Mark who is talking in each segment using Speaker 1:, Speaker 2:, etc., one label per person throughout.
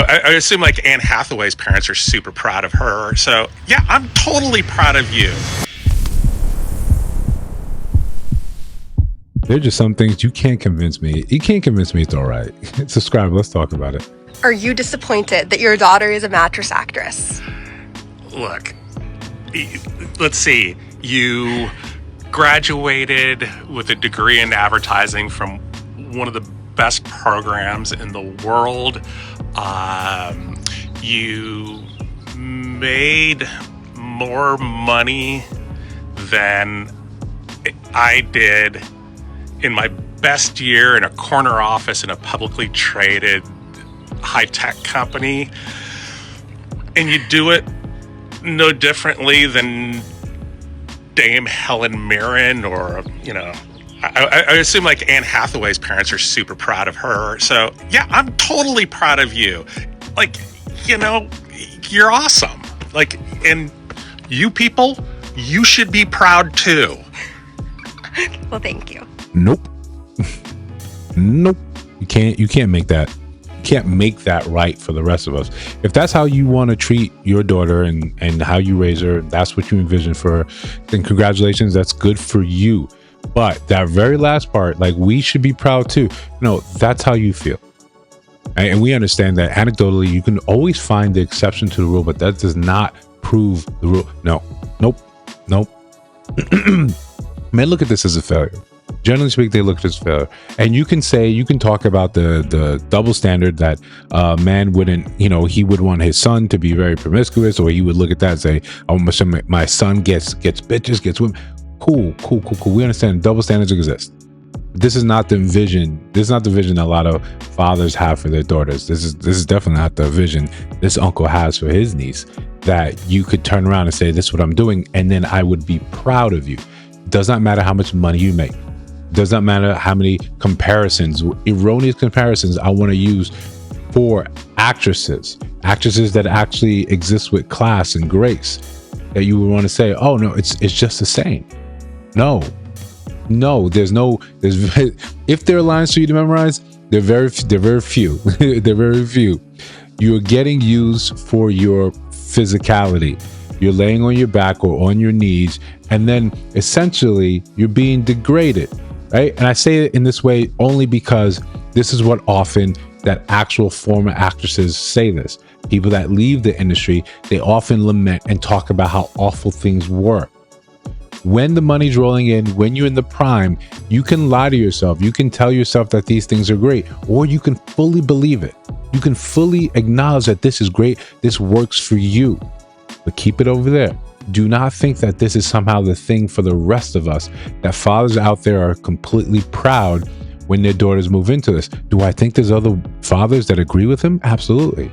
Speaker 1: I assume like Anne Hathaway's parents are super proud of her. So yeah, I'm totally proud of you.
Speaker 2: There are just some things you can't convince me. You can't convince me it's all right. Subscribe. Let's talk about it.
Speaker 3: Are you disappointed that your daughter is a mattress actress?
Speaker 1: Look, let's see. You graduated with a degree in advertising from one of the best programs in the world. You made more money than I did in my best year in a corner office in a publicly traded high-tech company, and you do it no differently than Dame Helen Mirren, or I assume like Anne Hathaway's parents are super proud of her. So yeah, I'm totally proud of you. Like, you're awesome. Like, and you people, you should be proud too.
Speaker 3: Well, thank you.
Speaker 2: Nope. Nope. You can't make that. You can't make that right for the rest of us. If that's how you want to treat your daughter and how you raise her, that's what you envision for her, then congratulations, that's good for you. But that very last part, like, we should be proud too. No, that's how you feel. And we understand that anecdotally, you can always find the exception to the rule, but that does not prove the rule. No, nope. Men look at this as a failure. Generally speaking, they look at this as a failure. And you can talk about the double standard that man wouldn't, he would want his son to be very promiscuous, or he would look at that and say, oh, my son gets bitches, gets women. Cool. We understand double standards exist. This is not the vision. This is not the vision that a lot of fathers have for their daughters. This is definitely not the vision this uncle has for his niece, that you could turn around and say, this is what I'm doing, and then I would be proud of you. Does not matter how much money you make. Does not matter how many erroneous comparisons I want to use for actresses that actually exist with class and grace, that you would want to say, oh no, it's just the same. No, there's if there are lines for you to memorize, they're very few. They're very few. You're getting used for your physicality. You're laying on your back or on your knees, and then essentially you're being degraded, right? And I say it in this way only because this is what often that actual former actresses say this. People that leave the industry, they often lament and talk about how awful things were. When the money's rolling in, when you're in the prime, you can lie to yourself. You can tell yourself that these things are great, or you can fully believe it. You can fully acknowledge that this is great. This works for you, but keep it over there. Do not think that this is somehow the thing for the rest of us, that fathers out there are completely proud when their daughters move into this. Do I think there's other fathers that agree with him? Absolutely.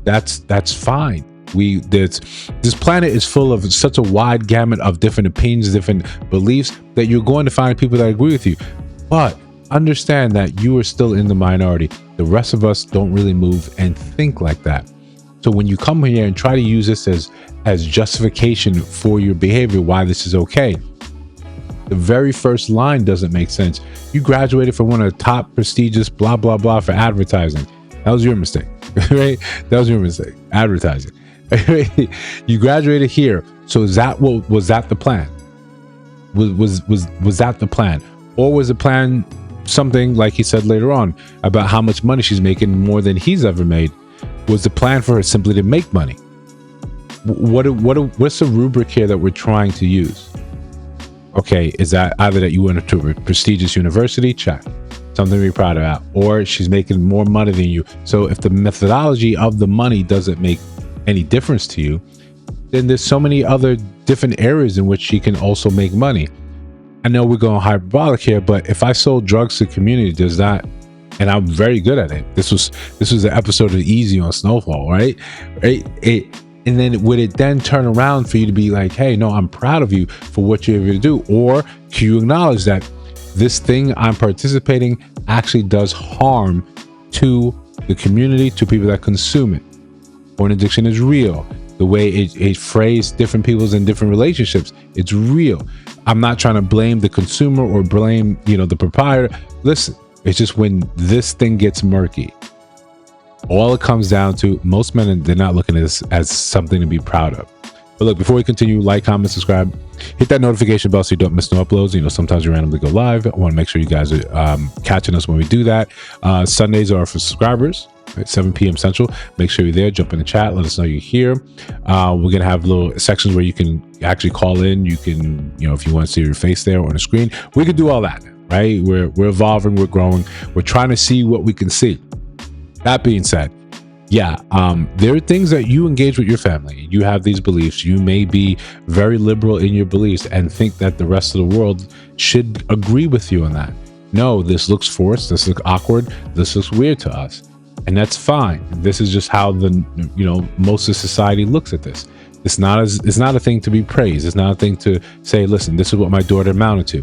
Speaker 2: That's fine. This planet is full of such a wide gamut of different opinions, different beliefs, that you're going to find people that agree with you. But understand that you are still in the minority. The rest of us don't really move and think like that. So when you come here and try to use this as justification for your behavior, why this is okay, the very first line doesn't make sense. You graduated from one of the top prestigious blah blah blah for advertising. That was your mistake, right? That was your mistake. Advertising. You graduated here. So was that the plan? Was that the plan? Or was the plan something like he said later on about how much money she's making, more than he's ever made? Was the plan for her simply to make money? What's the rubric here that we're trying to use? Okay, is that either that you went to a prestigious university? Check. Something to be proud about. Or she's making more money than you. So if the methodology of the money doesn't make any difference to you, then there's so many other different areas in which she can also make money. I know we're going hyperbolic here, but if I sold drugs to the community, does that, and I'm very good at it. This was an episode of Easy on Snowfall, right? And then would it then turn around for you to be like, hey, no, I'm proud of you for what you're able to do? Or can you acknowledge that this thing I'm participating actually does harm to the community, to people that consume it? Porn addiction is real. The way it frays different people's in different relationships, it's real. I'm not trying to blame the consumer or blame, the proprietor. Listen, it's just when this thing gets murky, All it comes down to, most men, they're not looking at this as something to be proud of. But look, before we continue, like, comment, subscribe, hit that notification bell so you don't miss no uploads. You know, sometimes we randomly go live. I want to make sure you guys are catching us when we do that. Sundays are for subscribers at 7 p.m. Central. Make sure you're there. Jump in the chat. Let us know you're here. We're going to have little sections where you can actually call in. You can, you know, if you want to see your face there on the screen, we can do all that, right? We're evolving. We're growing. We're trying to see what we can see. That being said, yeah, there are things that you engage with your family. You have these beliefs. You may be very liberal in your beliefs and think that the rest of the world should agree with you on that. No, this looks forced. This looks awkward. This looks weird to us. And that's fine. This is just how most of society looks at this. It's not a thing to be praised. It's not a thing to say, listen, this is what my daughter amounted to.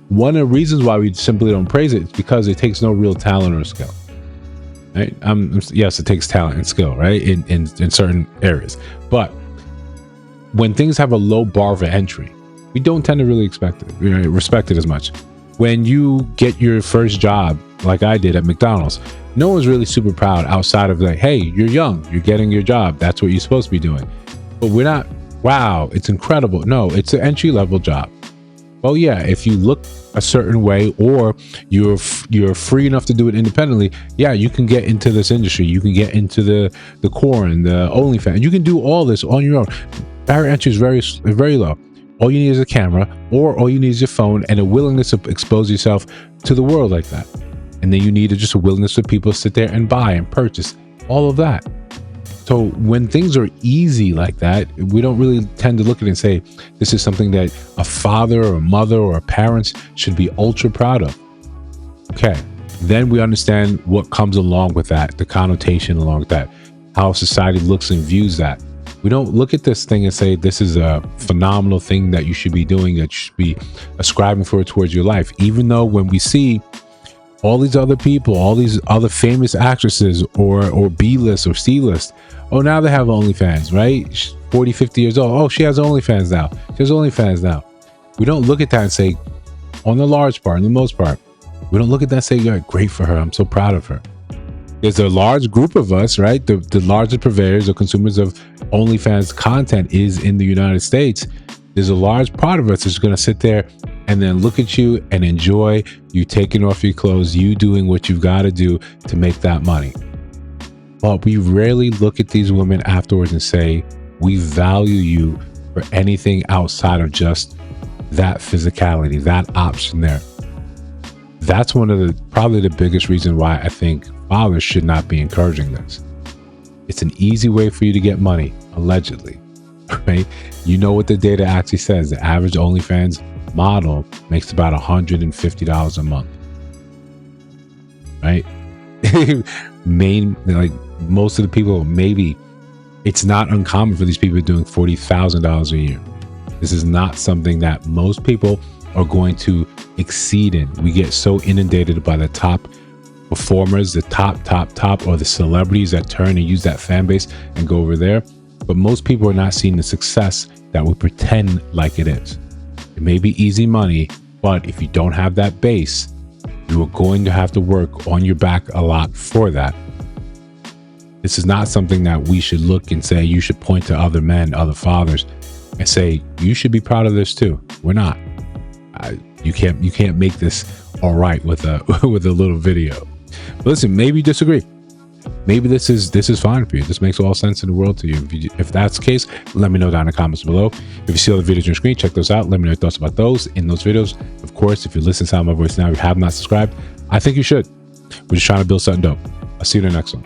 Speaker 2: One of the reasons why we simply don't praise it is because it takes no real talent or skill. Right? Yes, it takes talent and skill, right? In certain areas. But when things have a low bar of entry, we don't tend to really respect it as much. When you get your first job, like I did at McDonald's, no one's really super proud outside of like, hey, you're young, you're getting your job. That's what you're supposed to be doing. But we're not, wow, it's incredible. No, it's an entry-level job. Well, yeah, if you look a certain way or you're free enough to do it independently, yeah, you can get into this industry. You can get into the corn, the OnlyFans. You can do all this on your own. Barrier entry is very low. All you need is a camera, or all you need is your phone and a willingness to expose yourself to the world like that. And then you need just a willingness for people to sit there and buy and purchase all of that. So when things are easy like that, we don't really tend to look at it and say, this is something that a father or a mother or a parents should be ultra proud of. Okay, then we understand what comes along with that, the connotation along with that, how society looks and views that. We don't look at this thing and say, this is a phenomenal thing that you should be doing, that you should be ascribing for towards your life. Even though when we see all these other people, all these other famous actresses or B-list or C-list, oh, now they have OnlyFans, right? 40, 50 years old. Oh, she has OnlyFans now. She has OnlyFans now. We don't look at that and say, on the large part, on the most part, we don't look at that and say, yeah, great for her. I'm so proud of her. There's a large group of us, right? The largest purveyors or consumers of OnlyFans content is in the United States. There's a large part of us that's going to sit there and then look at you and enjoy you taking off your clothes, you doing what you've got to do to make that money. But we rarely look at these women afterwards and say, we value you for anything outside of just that physicality, that option there. That's one of probably the biggest reasons why I think fathers should not be encouraging this. It's an easy way for you to get money, allegedly, right? You know what the data actually says. The average OnlyFans model makes about $150 a month, right? Most of the people, maybe it's not uncommon for these people doing $40,000 a year. This is not something that most people are going to exceed in. We get so inundated by the top performers, the top, or the celebrities that turn and use that fan base and go over there. But most people are not seeing the success that we pretend like it is. It may be easy money, but if you don't have that base, you are going to have to work on your back a lot for that. This is not something that we should look and say, you should point to other men, other fathers, and say, you should be proud of this too. We're not. You can't make this all right with a little video. But listen, maybe you disagree. Maybe this is fine for you. This makes all sense in the world to you. If that's the case, let me know down in the comments below. If you see all the videos on your screen, check those out. Let me know your thoughts about those in those videos. Of course, if you listen to my voice now, you have not subscribed, I think you should. We're just trying to build something dope. I'll see you in the next one.